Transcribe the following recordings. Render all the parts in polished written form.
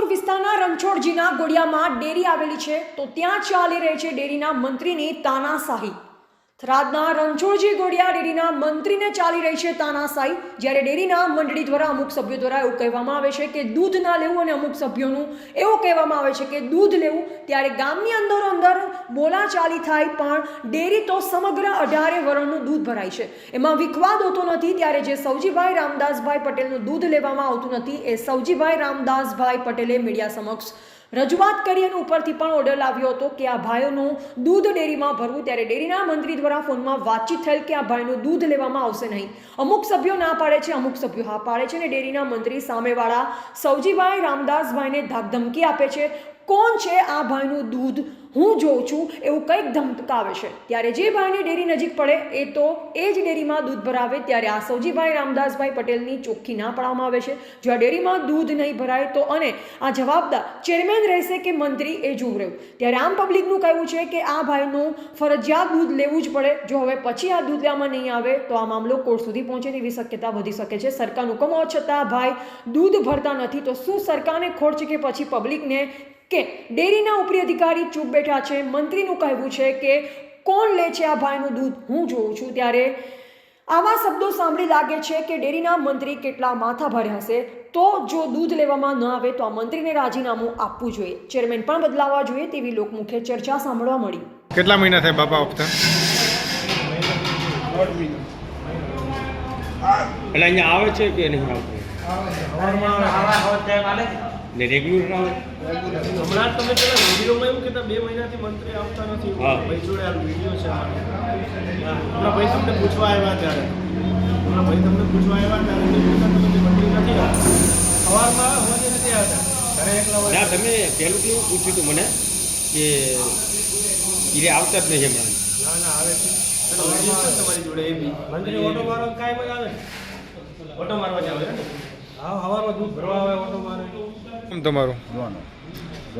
અમરોડ વિસ્તારના રણછોડજીના ગોડિયામાં ડેરી આવેલી છે તો ત્યાં ચાલી રહી છે ડેરીના મંત્રીની તાનાશાહી। થરાદના રણછોડજી ગોડિયા ડેરીના મંત્રીને ચાલી રહી છે તાનાશાહી। જ્યારે ડેરીના મંડળી દ્વારા અમુક સભ્યો દ્વારા એવું કહેવામાં આવે છે કે દૂધ ના લેવું અને અમુક સભ્યોનું એવું કહેવામાં આવે છે કે દૂધ લેવું, ત્યારે ગામની અંદર બોલાચાલી થાય પણ ડેરી તો સમગ્ર 18 વરણનું દૂધ ભરાય છે, એમાં વિખવાદ હોતો નથી। ત્યારે જે સૌજીભાઈ રામદાસભાઈ પટેલનું દૂધ લેવામાં આવતું નથી એ સૌજીભાઈ રામદાસભાઈ પટેલે મીડિયા સમક્ષ રજૂઆત કરી અને ઉપરથી પણ ઓર્ડર લાવ્યો હતો કે આ ભાઈઓનું દૂધ ડેરીમાં ભરવું। ત્યારે ડેરીના મંત્રી દ્વારા ફોનમાં વાતચીત થયેલ કે આ ભાઈનું દૂધ લેવામાં આવશે નહીં। અમુક સભ્યો ના પાડે છે, અમુક સભ્યો હા પાડે છે અને ડેરીના મંત્રી સામેવાળા સૌજીભાઈ રામદાસભાઈને ધાકધમકી આપે છે। કોણ છે આ ભાઈનું દૂધ હું જોઉં છું એવું કંઈક ધમકાવે છે। ત્યારે જે ભાઈની ડેરી નજીક પડે એ તો એ જ ડેરીમાં દૂધ ભરાવે। ત્યારે આ સૌજીભાઈ રામદાસભાઈ પટેલની ચોખ્ખી ના પાડવામાં આવે છે। જો આ ડેરીમાં દૂધ નહીં ભરાય તો અને આ જવાબદાર ચેરમેન રહેશે કે મંત્રી એ જોવું રહ્યું। ત્યારે આમ પબ્લિકનું કહેવું છે કે આ ભાઈનું ફરજિયાત દૂધ લેવું જ પડે। જો હવે પછી આ દૂધ લેવામાં નહીં આવે તો આ મામલો કોર્ટ સુધી પહોંચે તેવી શક્યતા વધી શકે છે। સરકારનો હુકમ હોવા છતાં ભાઈ દૂધ ભરતા નથી તો શું સરકારને ખોટ છે કે પછી પબ્લિકને કે ડેરીના ઉપરી અધિકારી ચૂપ બેઠા છે? મંત્રીનું કહેવું છે કે કોણ લે છે આ ભાઈનું દૂધ હું જોઉં છું। ત્યારે આવા શબ્દો સાંભળી લાગે છે કે ડેરીના મંત્રી કેટલા માથા ભારે હશે। તો જો દૂધ લેવામાં ન આવે તો આ મંત્રીને રાજીનામું આપવું જોઈએ, ચેરમેન પણ બદલાવવા જોઈએ તેવી લોકમુખે ચર્ચા સાંભળવા મળી। કેટલા મહિના થાય બાપા વખતે? એટલે અહીંયા આવે છે કે નહીં આવતું? ને રેગ્યુલર આવે? હમણાં તમે પેલા વિડીયોમાં એવું કહેતા 2 મહિનાથી મંત્રી આવતા નથી। ભાઈ જોડે આ વિડીયો છે। હમણાં ભાઈ તમને પૂછવા આવ્યા ત્યારે મંત્રી નથી આવતા, સવારમાં હોવાથી નથી આવતા, ઘરે એકલા હોય। ના, તમે પહેલું કેવું પૂછ્યું હતું મને કે એ આવતા જ નહીં હમણાં? ના આવે છે તમારી જોડે એ બી મંત્રી ઓટો મારવા કાંઈ આવે ને, ઓટો મારવા જ આવે ને। હા, સવારમાં દૂધ ભરવા આવે, ઓટો મારે। તમારું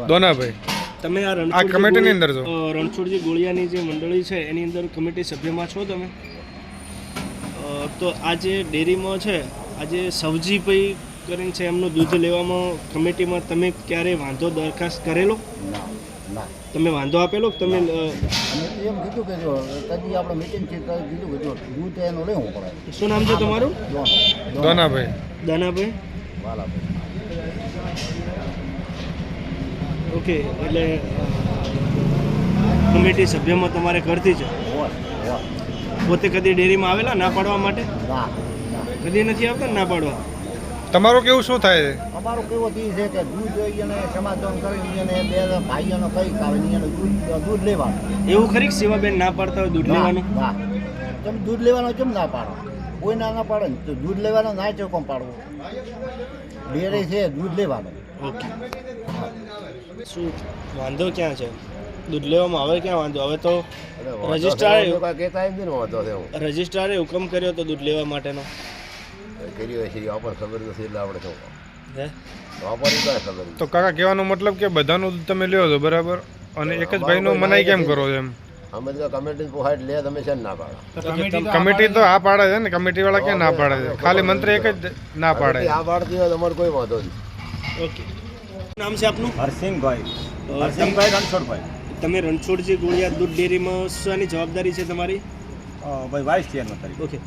દોનાભાઈ, તમે આ કમિટીની અંદર છો? રણછોડજી ગોળિયાની જે મંડળી છે એની અંદર કમિટી સભ્યમાં છો તમે? તો આ જે ડેરીમાં છે આજે સવજીભાઈ કરીને છે એમનું દૂધ લેવામાં કમિટીમાં તમે ક્યારે વાંધો દરખાસ્ત કરેલો? તમે વાંધો આપેલો કે તમે એમ કીધું કે જો કદી આપણે મીટિંગ છે કીધું કે જો દૂધ એનું લેવું પડે। શું નામ છે તમારું? દોનાભાઈ દાનાભાઈ? ઓકે, એટલે કમિટી સભ્યમાં તમારે કરતી છે? પોતે કદી ડેરીમાં આવેલા ના પાડવા માટે? કદી નથી આવતા ના પાડવા? તમારું કેવું શું થાય છે? અમારું કેવું દી છે કે દૂધ એને સમાધાન કરીને એને 2 ભાઈઓનો કઈ આવે એને દૂધ લેવાનું। એવું ખરી શિવાબેન ના પાડતા હોય દૂધ લેવાનું? ના, તમે દૂધ લેવાનો કેમ ના પાડો? કોઈ ના પાડે ને તો દૂધ લેવાનો ના ચોકમ પાડવો, ડેરી છે દૂધ લેવાનું। ઓકે, શું વાંધો ક્યાં છે? દૂધ લેવામાં હવે ક્યાં વાંધો? હવે તો રજિસ્ટ્રારે હુકમ કર્યો તો દૂધ લેવા માટેનો તો કાકા કહેવાનો મતલબ કે બધાનું દૂધ તમે લ્યો છો બરાબર અને એક જ ભાઈનું મનાઈ કેમ કરો છો એમ? કમિટી તો આ પાડે છે ને, કમિટી વાળા ક્યાં ના પાડે છે? ખાલી મંત્રી એક જ ના પાડે છે। કોઈ વાંધો નહીં। ઓકે, નામ છે આપનું? હરસિંહભાઈ રણછોડભાઈ। તમે રણછોડજી ગોળિયા દૂધ ડેરીમાં શાની જવાબદારી છે તમારી? ભાઈ વાઇસ ચેરમેન તરીકે। ઓકે,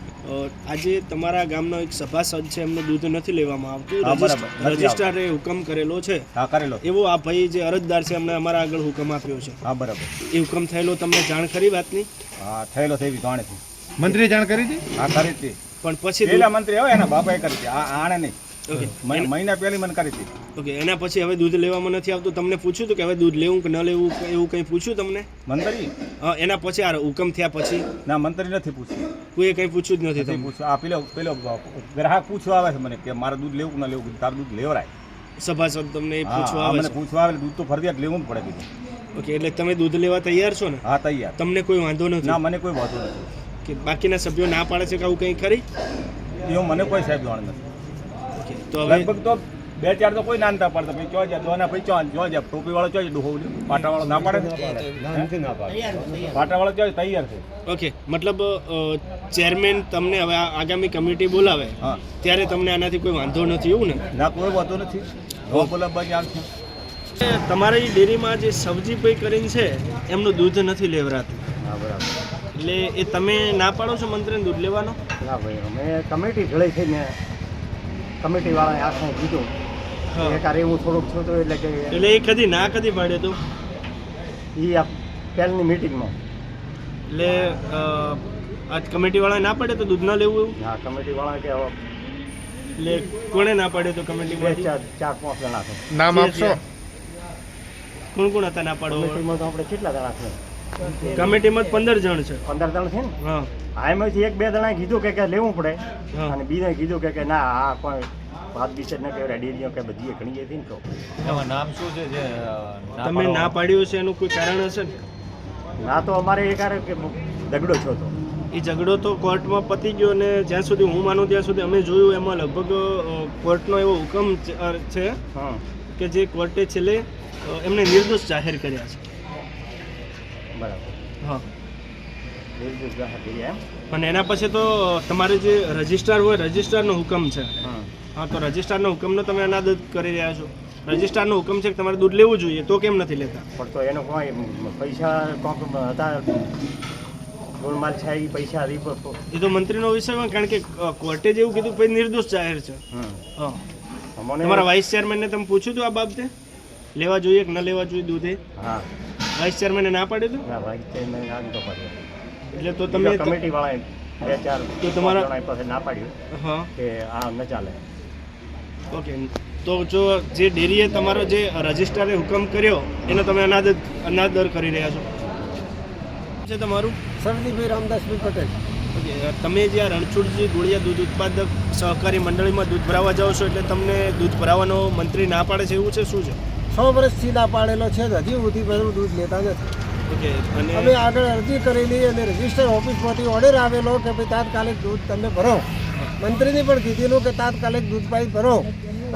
આજે તમારા ગામનો એક સભાસદ છે એમનું દૂધ નથી લેવામાં આવતું, રજિસ્ટ્રારે હુકમ કરેલો છે? હા, કરેલો। એવો આ ભાઈ જે અરજદાર છે એમણે અમારા આગળ હુકમ આપ્યો છે? હા, બરાબર। એ હુકમ થયેલો તમને જાણ ખરી વાતની? હા, થયેલો થઈ જાણે છે। મંત્રીએ જાણ કરી હતી? હા, કરી હતી, પણ પછી પેલા મંત્રી આવે એના બાપાએ કરી હતી, આણે નહીં। ઓકે, મહિના પહેલી મને કરી હતી। ઓકે, એના પછી હવે દૂધ લેવામાં નથી આવતું, તમને પૂછ્યું હતું કે હવે દૂધ લેવું કે ન લેવું એવું કંઈ પૂછ્યું તમને? મંત્રી એના પછી આ હુકમ થયા પછી ના, મંત્રી નથી પૂછ્યું, કોઈએ કંઈ પૂછ્યું જ નથી તમને? પૂછ્યું આ પેલો ગ્રાહક પૂછવા આવે છે મને કે મારે દૂધ લેવું કે ના લેવું, તારું દૂધ લેવરાય? સભાસદ તમને એ પૂછવા આવે છે? પૂછવા આવે દૂધ તો ફરજિયાત લેવું જ પડે કીધું। ઓકે, એટલે તમે દૂધ લેવા તૈયાર છો ને? હા, તૈયાર। તમને કોઈ વાંધો નથી? ના, મને કોઈ વાંધો નથી। કે બાકીના સભ્યો ના પાડે છે કે આવું કંઈ ખરી? એવું મને કોઈ સાહેબ જાણ નથી। ઓકે, તો હવે લગભગ તો 2-4 તો કોઈ નાનતા પાડતા ભાઈ ચો જા દોના ભાઈ ચો જા ટોપી વાળો ચો ડોહો પાટા વાળો ના પાડે પાટા વાળો ચો તૈયાર છે। ઓકે, મતલબ ચેરમેન તમને હવે આગામી કમિટી બોલાવે ત્યારે તમને આનાથી કોઈ વાંધો નથી એવું ને? ના, કોઈ વાંધો નથી। નો બોલાવવા ચાલશે. તમારી ડેરીમાં જે સવજીભાઈ કરીને છે એમનું દૂધ નથી લેવરાતું, હા બરાબર. એટલે એ તમે ના પાડો છો મંત્રીને દૂધ લેવાનો? ના ભાઈ અમે કમિટી ભેળી થઈને કમિટીવાળાએ આખું કીધું હા. એક હું થોડુંક છું તો એટલે કે એટલે એ કદી ના કદી પાડ્યો તો? એ આ પહેલની મિટિંગમાં એટલે આજ કમિટીવાળાએ ના પાડે તો દૂધ ન લેવું એવું? હા કમિટીવાળા કે હવે એટલે કોણે ના પાડે તો બે કમિટીમાંથી? ચાર પાંચ જણા છે. નામ આપશો? કોણ કોણ હતા ના પાડો? કમિટીમાં તો આપણે કેટલા જણા છે? કમિટીમાં 15 જણ છે. 15 જણ છે ને. હા હા એમાંથી એક બે જણાએ કીધું કે લેવું પડે હા. અને બીજાએ કીધું કે ના આ કોઈ વાત વિશે ન કહેવાય ડેરીઓ કે બધી ઘણી હતી ને તો એમાં નામ શું છે જે તમે ના પાડ્યું છે એનું કોઈ કારણ હશે ને? ના તો અમારે એ કારણ કે દગડો છો તો એ ઝઘડો તો કોર્ટમાં પતી ગયો અને જ્યાં સુધી હું માનું ત્યાં સુધી અમે જોયું એમાં લગભગ કોર્ટનો એવો હુકમ છે હા કે જે કોર્ટે છેલ્લે એમને નિર્દોષ જાહેર કર્યા છે. બરાબર. હા નિર્દોષ જાહેર કરી એમ. અને એના પછી તો તમારે જે રજિસ્ટ્રાર હોય રજિસ્ટ્રારનો હુકમ છે. હા હા તો રજિસ્ટ્રારનો હુકમનો તમે અનાદર કરી રહ્યા છો. રજિસ્ટ્રારનો હુકમ છે કે તમારે દૂધ લેવું જોઈએ તો કેમ નથી લેતા? પણ તો એનો કોઈ પૈસા કોક હતા ગોળમાલ છે એ પૈસા એ તો મંત્રીનો વિષય હોય કારણ કે કોર્ટે જેવું કીધું પછી નિર્દોષ જાહેર છે. હા અમને તમારા વાઇસ ચેરમેનને તમે પૂછ્યું હતું આ બાબતે લેવા જોઈએ કે ન લેવા જોઈએ દૂધે? હા વાઇસ ચેરમેને ના પાડ્યું હતું? ના ભાઈ તે મેં ના તો પાડ્યો. એટલે તો તમે કમિટી વાળાએ બે ચાર તો તમારા- જણાએ પાસે ના પાડ્યું હા કે આ ન ચાલે. ઓકે તો જો જે ડેરીએ તમારો જે રજિસ્ટ્રારે હુકમ કર્યો એનો તમે અનાદર કરી રહ્યા છો છે તમારું? સરજીભાઈ રામદાસભાઈ પટેલ. ઓકે તમે જે આ રણછોડજી ગોળિયા દૂધ ઉત્પાદક સહકારી મંડળીમાં દૂધ ભરાવવા જાઓ છો એટલે તમને દૂધ ભરાવવાનો મંત્રી ના પાડે છે એવું છે? શું છે? 6 વર્ષથી ના પાડેલો છે હજી સુધી બધું દૂધ લેતા નથી. ઓકે અમે અને આગળ અરજી કરેલી અને રજિસ્ટર ઓફિસમાંથી ઓર્ડર આવેલો કે ભાઈ તાત્કાલિક દૂધ તમે ભરો. મંત્રીને પણ કીધેલું કે તાત્કાલિક દૂધ પાઇપ ભરો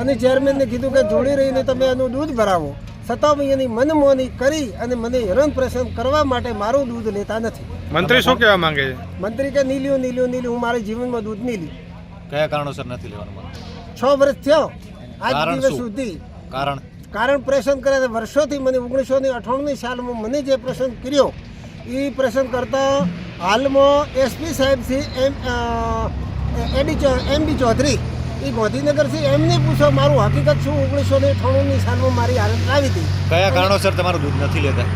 અને ચેરમેનને કીધું કે જોડી રહીને તમે એનું દૂધ ભરાવો. છતાં બી એની મનમોહની કરી અને મને હેરાન પરેશાન કરવા માટે મારું દૂધ લેતા નથી. મંત્રી શું કહેવા માંગે છે? મંત્રી કે નીલ્યું હું મારા જીવનમાં દૂધ નહીં લીધું. કયા કારણોસર નથી લેવાનું? 6 વર્ષ થયો આજ કારણ દિવસ શું? સુધી. કારણ પ્રસંગ કરે છે વર્ષોથી. મને 1998ની સાલમાં મને જે પ્રસંગ કર્યો એ પ્રસંગ કરતા હાલમાં એસપી સાહેબ છે એમડી ચૌધરી એ ગાંધીનગરથી એમને પૂછો મારું હકીકત શું 1998ની સાલમાં મારી હાલત લાવી હતી. કયા કારણોસર તમારું દૂધ નથી લેતા?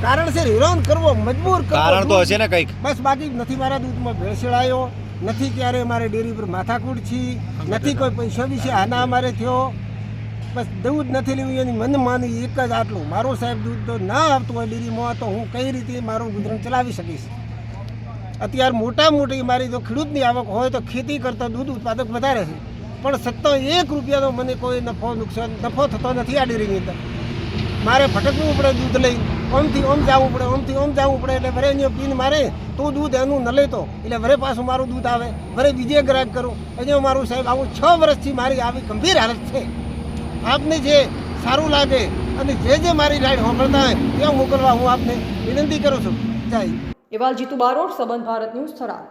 કારણ છે હેરાન કરવો મજબૂર કરવો. કારણ તો હશે ને કંઈક. બસ બાકી નથી મારા દૂધમાં ભેળસેળ આવ્યો નથી, ક્યારે મારે ડેરી પર માથાકૂટ છી નથી, કોઈ પૈસા વિશે આના અમારે થયો. બસ દૂધ નથી લેવું એની મનમાની એક જ આટલું. મારું સાહેબ દૂધ તો ના આવતું હોય ડેરીમાં તો હું કઈ રીતે મારું ગુજરાન ચલાવી શકીશ? અત્યારે મોટી મારી જો ખેડૂતની આવક હોય તો ખેતી કરતાં દૂધ ઉત્પાદક વધારે છે, પણ 1 રૂપિયાનો મને કોઈ નફો થતો નથી આ ડેરીની અંદર. મારે ભટકવું પડે દૂધ લઈ, ઓમથી ઓમ જવું પડે, ઓમથી ઓમ જવું પડે. એટલે વરે અહીંયા પીને મારે તો દૂધ એનું ન લેતો એટલે વરે પાછું મારું દૂધ આવે, વરે બીજે ગ્રાહક કરું. અહીંયા મારું સાહેબ આવું 6 વર્ષથી મારી આવી ગંભીર હાલત છે. આપને જે સારું લાગે અને જે મારી રાઈડ સાંભળતા હોય ત્યાં મોકલવા હું આપને વિનંતી કરું છું. જય. એવાલ જીતુ બારોટ, સંબંધ ભારત ન્યૂઝ, થરાદ.